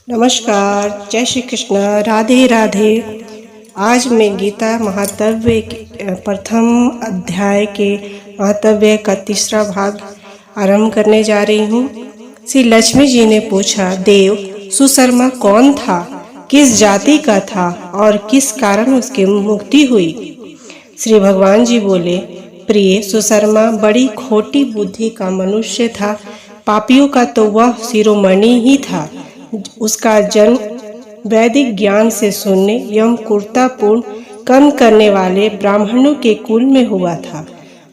नमस्कार, जय श्री कृष्ण, राधे राधे। आज मैं गीता महात्म्य के प्रथम अध्याय के महात्म्य का तीसरा भाग आरंभ करने जा रही हूँ। श्री लक्ष्मी जी ने पूछा, देव सुशर्मा कौन था, किस जाति का था और किस कारण उसकी मुक्ति हुई? श्री भगवान जी बोले, प्रिय सुशर्मा बड़ी खोटी बुद्धि का मनुष्य था। पापियों का तो वह शिरोमणि ही था। उसका जन्म वैदिक ज्ञान से शून्य एवं क्रूरतापूर्ण कर्म करने वाले ब्राह्मणों के कुल में हुआ था।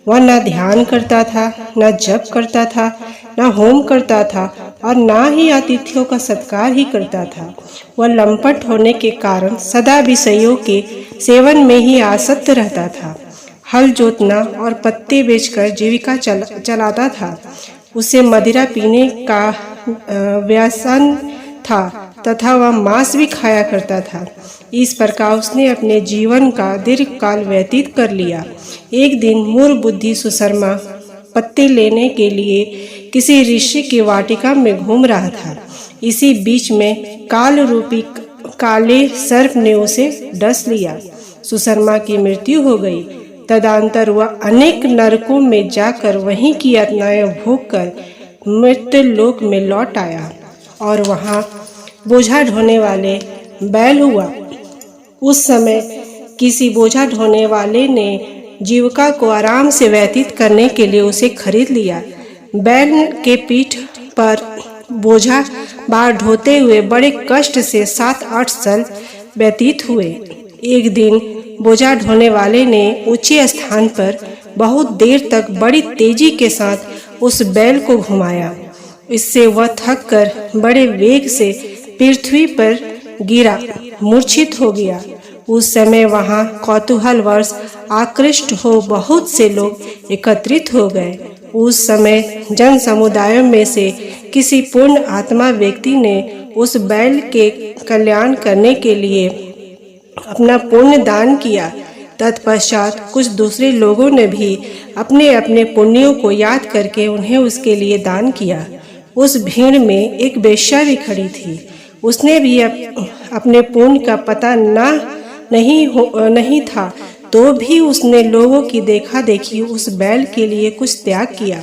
वह न ध्यान करता था, न जप करता था, न होम करता था और न ही अतिथियों का सत्कार ही करता था। वह लंपट होने के कारण सदा विषयों के सेवन में ही आसक्त रहता था। हल जोतना और पत्ते बेचकर जीविका चलाता था। उसे मदिरा पीने का व्यसन था तथा वह मांस भी खाया करता था। इस प्रकार उसने अपने जीवन का दीर्घ काल व्यतीत कर लिया। एक दिन मूर्ख बुद्धि सुशर्मा पत्ते लेने के लिए किसी ऋषि की वाटिका में घूम रहा था। इसी बीच में काल रूपी काले सर्प ने उसे डस लिया। सुशर्मा की मृत्यु हो गई। तदंतर वह अनेक नरकों में जाकर वहीं की यातनाएं भोग कर मृत्यु लोक में लौट आया और वहां बोझा ढोने वाले बैल हुआ। उस समय किसी बोझा ढोने वाले ने जीविका को आराम से व्यतीत करने के लिए उसे खरीद लिया। बैल के पीठ पर बोझा बार ढोते हुए बड़े कष्ट से 7-8 साल व्यतीत हुए। एक दिन बोझा ढोने वाले ने ऊंचे स्थान पर बहुत देर तक बड़ी तेजी के साथ उस बैल को घुमाया। इससे वह थक कर बड़े वेग से पृथ्वी पर गिरा, मूर्छित हो गया। उस समय वहां कौतूहलवश आकृष्ट हो बहुत से लोग एकत्रित हो गए। उस समय जन समुदायों में से किसी पूर्ण आत्मा व्यक्ति ने उस बैल के कल्याण करने के लिए अपना पुण्य दान किया। तत्पश्चात कुछ दूसरे लोगों ने भी अपने अपने पुण्यों को याद करके उन्हें उसके लिए दान किया। उस भीड़ में एक वेश्या भी खड़ी थी। उसने भी अपने पुण्य का पता नहीं था, तो भी उसने लोगों की देखा देखी उस बैल के लिए कुछ त्याग किया।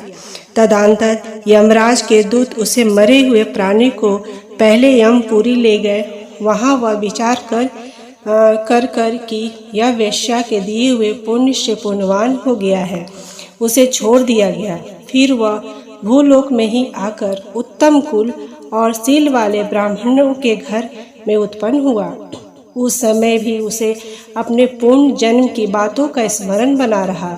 तदंतर यमराज के दूत उसे मरे हुए प्राणी को पहले यमपुरी ले गए। वहां वह विचार कर कि यह वेश्या के दिए हुए पुण्य से पुण्यवान हो गया है, उसे छोड़ दिया गया। फिर वह भूलोक में ही आकर उत्तम कुल और शील वाले ब्राह्मणों के घर में उत्पन्न हुआ। उस समय भी उसे अपने पूर्ण जन्म की बातों का स्मरण बना रहा।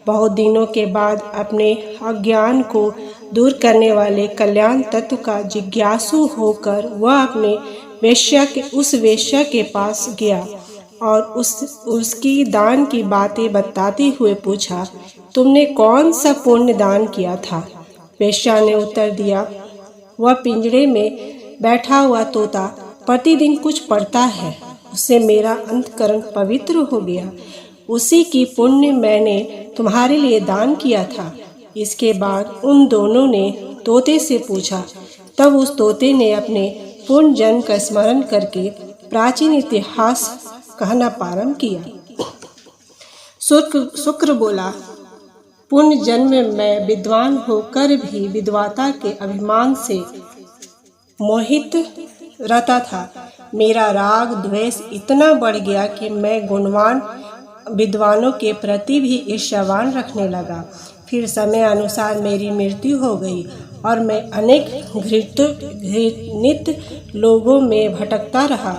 बहुत दिनों के बाद अपने अज्ञान को दूर करने वाले कल्याण तत्व का जिज्ञासु होकर वह अपने उस वेश्या के पास गया और उसकी दान की बातें बताते हुए पूछा, तुमने कौन सा पुण्य दान किया था? वेश्या ने उत्तर दिया, वह पिंजरे में बैठा हुआ तोता प्रतिदिन कुछ पढ़ता है, उससे मेरा अंतकरण पवित्र हो गया। उसी की पुण्य मैंने तुम्हारे लिए दान किया था। इसके बाद उन दोनों ने तोते से पूछा। तब उस तोते ने अपने पूर्ण जन्म का स्मरण करके प्राचीन इतिहास कहना प्रारंभ किया। शुक्र बोला, पुण्य जन्म में मैं विद्वान होकर भी विद्वता के अभिमान से मोहित रहता था। मेरा राग द्वेष इतना बढ़ गया कि मैं गुणवान विद्वानों के प्रति भी ईर्ष्यावान रखने लगा। फिर समय अनुसार मेरी मृत्यु हो गई और मैं अनेक घृणित लोगों में भटकता रहा।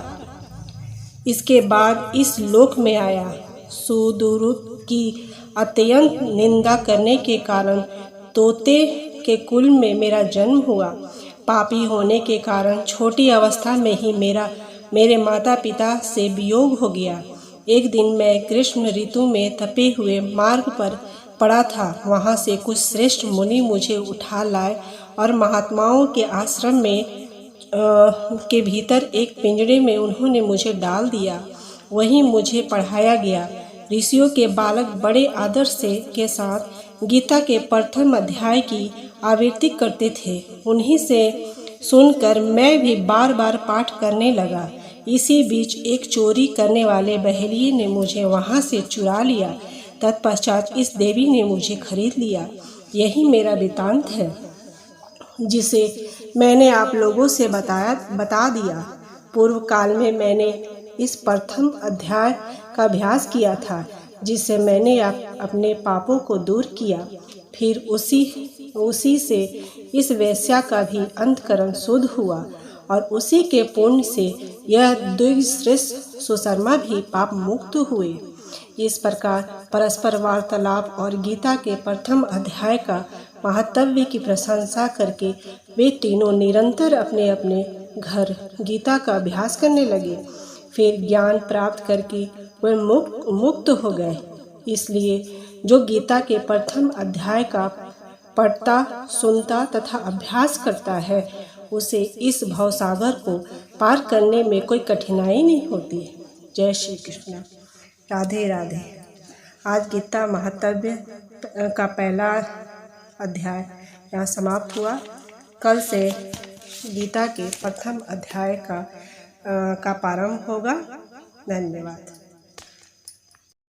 इसके बाद इस लोक में आया। सुदूर की अत्यंत निंदा करने के कारण तोते के कुल में मेरा जन्म हुआ। पापी होने के कारण छोटी अवस्था में ही मेरे माता पिता से वियोग हो गया। एक दिन मैं ग्रीष्म ऋतु में तपे हुए मार्ग पर पड़ा था। वहां से कुछ श्रेष्ठ मुनि मुझे उठा लाए और महात्माओं के आश्रम में के भीतर एक पिंजरे में उन्होंने मुझे डाल दिया। वहीं मुझे पढ़ाया गया। ऋषियों के बालक बड़े आदर के साथ गीता के प्रथम अध्याय की आवृत्ति करते थे। उन्हीं से सुनकर मैं भी बार बार पाठ करने लगा। इसी बीच एक चोरी करने वाले बहेलिये ने मुझे वहाँ से चुरा लिया। तत्पश्चात इस देवी ने मुझे खरीद लिया। यही मेरा वृत्तांत है, जिसे मैंने आप लोगों से बता दिया। पूर्व काल में मैंने इस प्रथम अध्याय का अभ्यास किया था, जिससे मैंने अपने पापों को दूर किया। फिर उसी से इस वेश्या का भी अंतकरण शुद्ध हुआ, और उसी के पुण्य से यह द्विश्रेष्ठ सुशर्मा भी पाप मुक्त हुए। इस प्रकार परस्पर वार्तालाप और गीता के प्रथम अध्याय का महात्म्य की प्रशंसा करके वे तीनों निरंतर अपने अपने घर गीता का अभ्यास करने लगे। फिर ज्ञान प्राप्त करके वे मुक्त हो गए। इसलिए जो गीता के प्रथम अध्याय का पढ़ता, सुनता तथा अभ्यास करता है, उसे इस भवसागर को पार करने में कोई कठिनाई नहीं होती। जय श्री कृष्ण। राधे राधे। आज गीता महात्म्य का पहला अध्याय यहाँ समाप्त हुआ। कल से गीता के प्रथम अध्याय का प्रारंभ होगा। धन्यवाद।